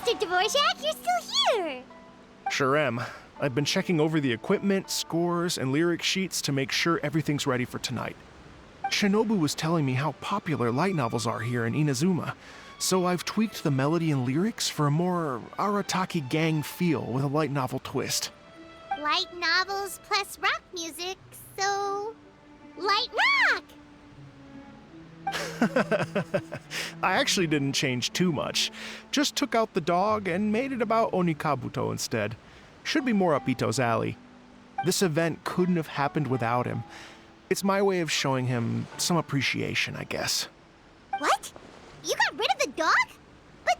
Mr. Dvorak, you're still here! Sure am. I've been checking over the equipment, scores, and lyric sheets to make sure everything's ready for tonight. Shinobu was telling me how popular light novels are here in Inazuma, so I've tweaked the melody and lyrics for a more Arataki gang feel with a light novel twist. Light novels plus rock music, so... light rock! I actually didn't change too much. Just took out the dog and made it about Onikabuto instead. Should be more up Ito's alley. This event couldn't have happened without him. It's my way of showing him some appreciation, I guess. What? You got rid of the dog? But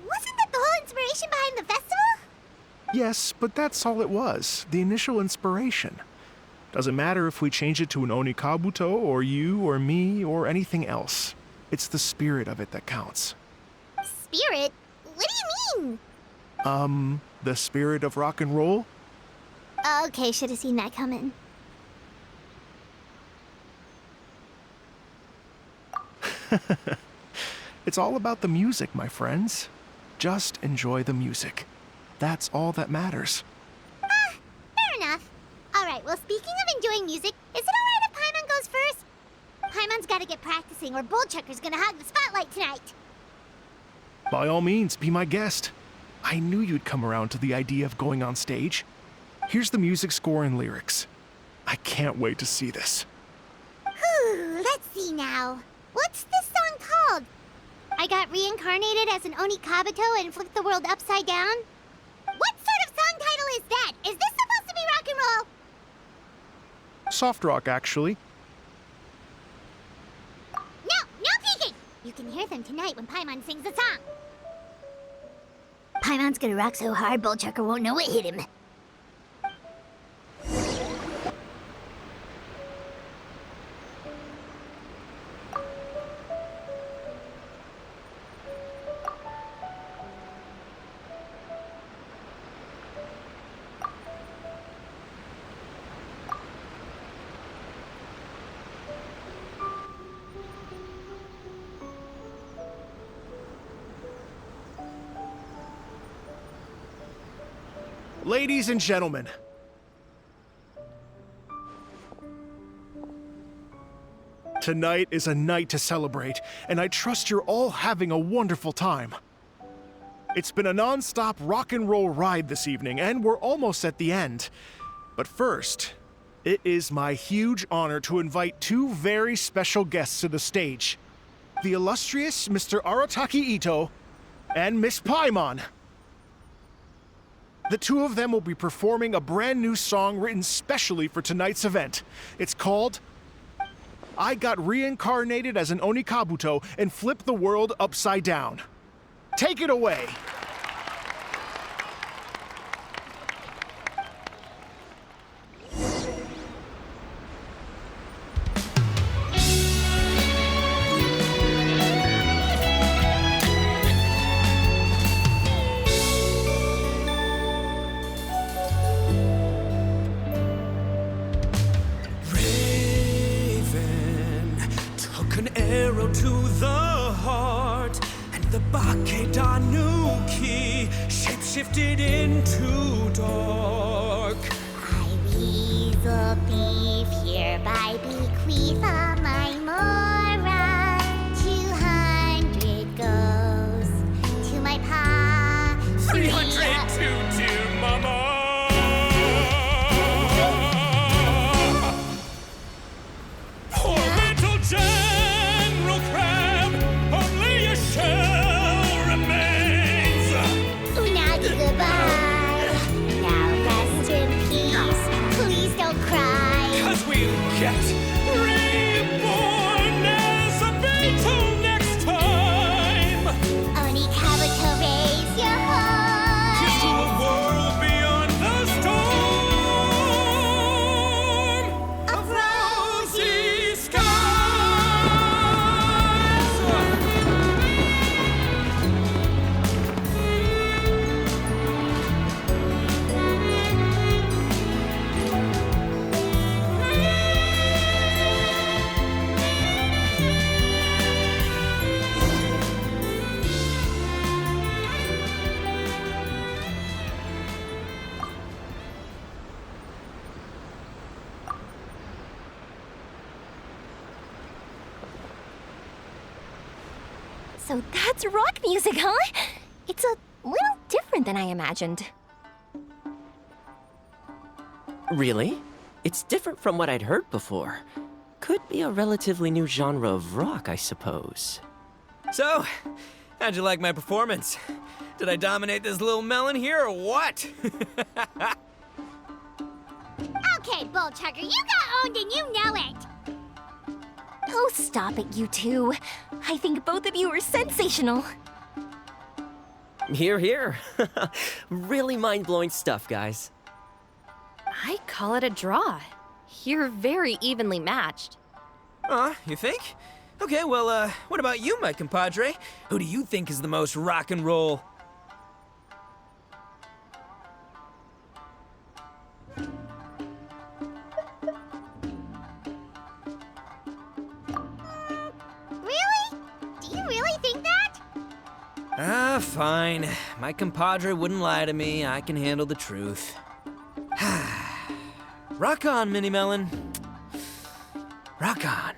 wasn't that the whole inspiration behind the festival? Yes, but that's all it was. The initial inspiration. Doesn't matter if we change it to an Onikabuto, or you, or me, or anything else. It's the spirit of it that counts. Spirit? What do you mean? The spirit of rock and roll? Okay, should have seen that coming. It's all about the music, my friends. Just enjoy the music. That's all that matters. Fair enough. Alright, well, speaking of enjoying music, is it alright if Paimon goes first? Paimon's gotta get practicing, or Bullchucker's gonna hog the spotlight tonight. By all means, be my guest. I knew you'd come around to the idea of going on stage. Here's the music score and lyrics. I can't wait to see this. Whew, let's see now. What's this song called? I got reincarnated as an Onikabuto and flipped the world upside down? What sort of song title is that? Is this supposed to be rock and roll? Soft rock, actually. No peeking! You can hear them tonight when Paimon sings the song. Paimon's gonna rock so hard, Bullchucker won't know what hit him. Ladies and gentlemen, tonight is a night to celebrate, and I trust you're all having a wonderful time. It's been a non-stop rock and roll ride this evening, and we're almost at the end. But first, it is my huge honor to invite two very special guests to the stage. The illustrious Mr. Arataki Ito and Miss Paimon. The two of them will be performing a brand new song written specially for tonight's event. It's called I Got Reincarnated as an Onikabuto and Flipped the World Upside Down. Take it away! Arrow to the heart, and the Bakedanuki shape-shifted into dark. I weasel thief hereby bequeath all my mora. 200 goes to my pa. 300 to dear mama. Poor little General Crab, only a shell remains. Unagi goodbye. Now rest in peace. Please don't cry. 'Cause we'll get reborn So that's rock music, huh? It's a little different than I imagined. Really? It's different from what I'd heard before. Could be a relatively new genre of rock, I suppose. So, how'd you like my performance? Did I dominate this little melon here or what? Okay, Bull Chugger, you got owned and you know it. Oh, stop it, you two. I think both of you are sensational. Here, here. Really mind-blowing stuff, guys. I call it a draw. You're very evenly matched. You think? Okay, well, what about you, my compadre? Who do you think is the most rock and roll? Really? Do you really think that? Fine. My compadre wouldn't lie to me. I can handle the truth. Rock on, Mini Melon. Rock on.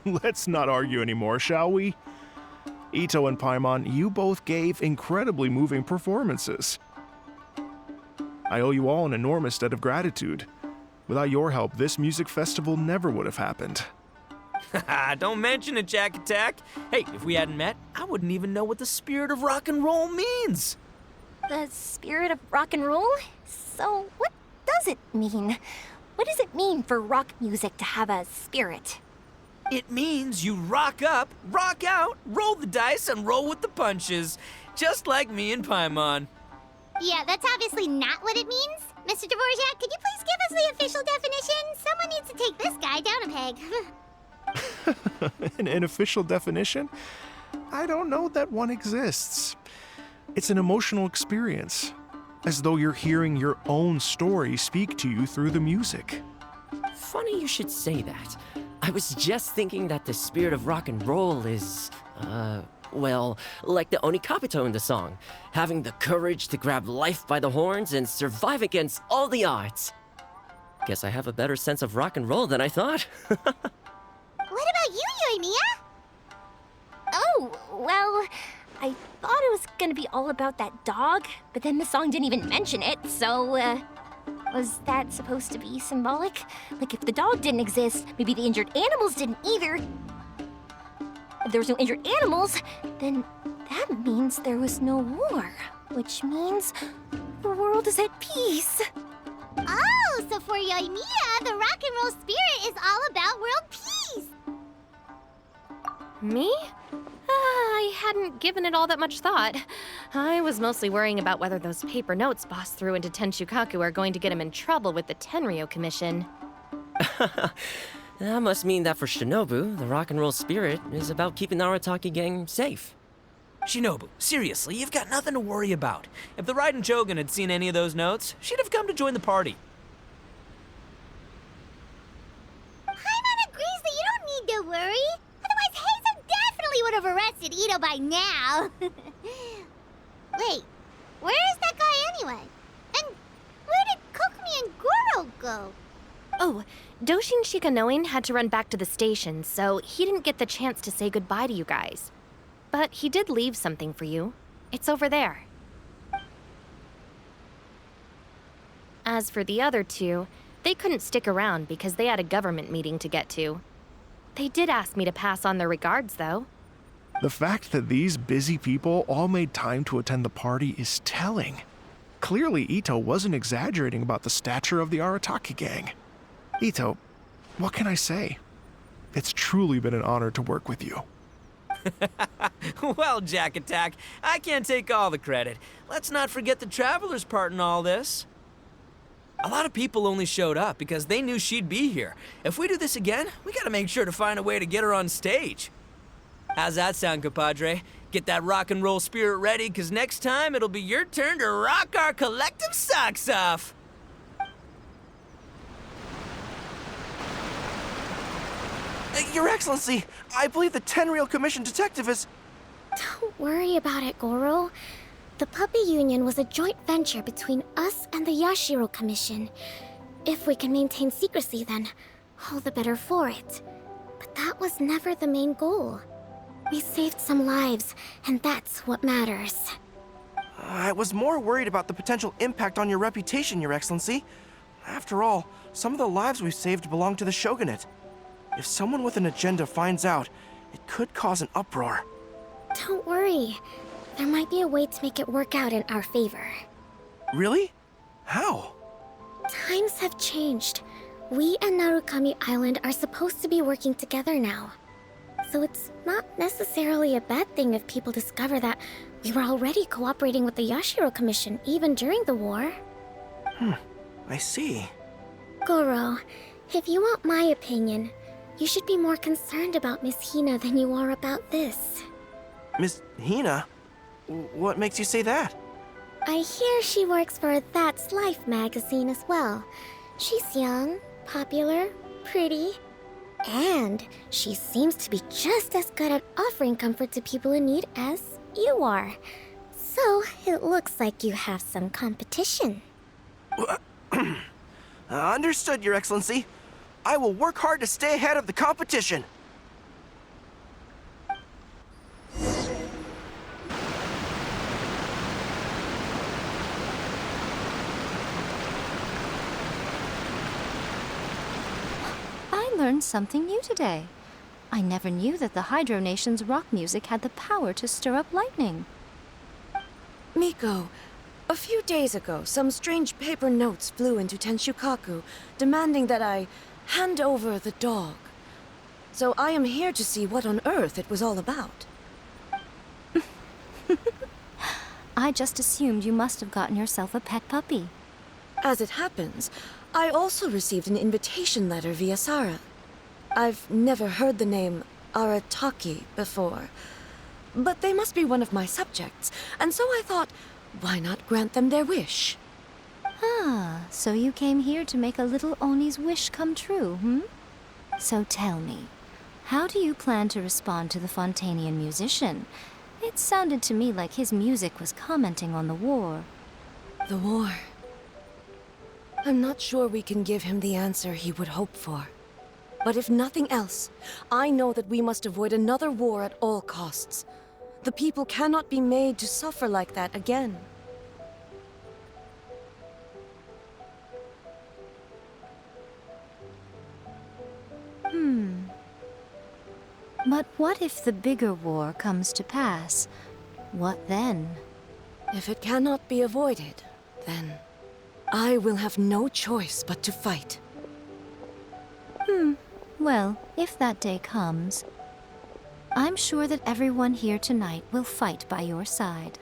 Let's not argue anymore, shall we? Ito and Paimon, you both gave incredibly moving performances. I owe you all an enormous debt of gratitude. Without your help, this music festival never would have happened. Don't mention it, Jack Attack. Hey, if we hadn't met, I wouldn't even know what the spirit of rock and roll means. The spirit of rock and roll? So, what does it mean? What does it mean for rock music to have a spirit? It means you rock up, rock out, roll the dice, and roll with the punches. Just like me and Paimon. Yeah, that's obviously not what it means. Mr. Dvorak, could you please give us the official definition? Someone needs to take this guy down a peg. An official definition? I don't know that one exists. It's an emotional experience, as though you're hearing your own story speak to you through the music. Funny you should say that. I was just thinking that the spirit of rock and roll is, well, like the Onikabito in the song, having the courage to grab life by the horns and survive against all the odds. Guess I have a better sense of rock and roll than I thought. What about you, Yoimiya? Oh, well, I thought it was gonna be all about that dog, but then the song didn't even mention it, so, was that supposed to be symbolic? Like, if the dog didn't exist, maybe the injured animals didn't either. If there was no injured animals, then that means there was no war, which means the world is at peace. Oh, so for Yoimiya, the rock and roll spirit is all about world peace. Me? I hadn't given it all that much thought. I was mostly worrying about whether those paper notes Boss threw into Tenshukaku are going to get him in trouble with the Tenryo Commission. That must mean that for Shinobu, the rock and roll spirit is about keeping the Arataki gang safe. Shinobu, seriously, you've got nothing to worry about. If the Raiden Shogun had seen any of those notes, she'd have come to join the party. Paimon agrees that you don't need to worry. Otherwise, Heizo definitely would have arrested Ito by now. Wait, where is that guy anyway? And where did Kokumi and Goro go? Oh, Doshin Shikanoin had to run back to the station, so he didn't get the chance to say goodbye to you guys. But he did leave something for you. It's over there. As for the other two, they couldn't stick around because they had a government meeting to get to. They did ask me to pass on their regards, though. The fact that these busy people all made time to attend the party is telling. Clearly, Ito wasn't exaggerating about the stature of the Arataki gang. Ito, what can I say? It's truly been an honor to work with you. Well, Jack Attack, I can't take all the credit. Let's not forget the Traveler's part in all this. A lot of people only showed up because they knew she'd be here. If we do this again, we gotta make sure to find a way to get her on stage. How's that sound, compadre? Get that rock and roll spirit ready, because next time it'll be your turn to rock our collective socks off. Your Excellency, I believe the Tenryo Commission detective is... Don't worry about it, Goro. The Puppy Union was a joint venture between us and the Yashiro Commission. If we can maintain secrecy, then all the better for it. But that was never the main goal. We saved some lives, and that's what matters. I was more worried about the potential impact on your reputation, Your Excellency. After all, some of the lives we've saved belong to the Shogunate. If someone with an agenda finds out, it could cause an uproar. Don't worry. There might be a way to make it work out in our favor. Really? How? Times have changed. We and Narukami Island are supposed to be working together now. So it's not necessarily a bad thing if people discover that we were already cooperating with the Yashiro Commission even during the war. I see. Goro, if you want my opinion, you should be more concerned about Miss Hina than you are about this. Miss Hina? What makes you say that? I hear she works for That's Life magazine as well. She's young, popular, pretty, and she seems to be just as good at offering comfort to people in need as you are. So it looks like you have some competition. Understood, Your Excellency. I will work hard to stay ahead of the competition. I learned something new today. I never knew that the Hydro Nation's rock music had the power to stir up lightning. Miko, a few days ago, some strange paper notes flew into Tenshukaku, demanding that I hand over the dog. So I am here to see what on earth it was all about. I just assumed you must have gotten yourself a pet puppy. As it happens, I also received an invitation letter via Sara. I've never heard the name Arataki before, but they must be one of my subjects, and so I thought, why not grant them their wish? Ah, so you came here to make a little Oni's wish come true, hmm? So tell me, how do you plan to respond to the Fontanian musician? It sounded to me like his music was commenting on the war. The war. I'm not sure we can give him the answer he would hope for. But if nothing else, I know that we must avoid another war at all costs. The people cannot be made to suffer like that again. But what if the bigger war comes to pass? What then? If it cannot be avoided, then I will have no choice but to fight. Well, if that day comes, I'm sure that everyone here tonight will fight by your side.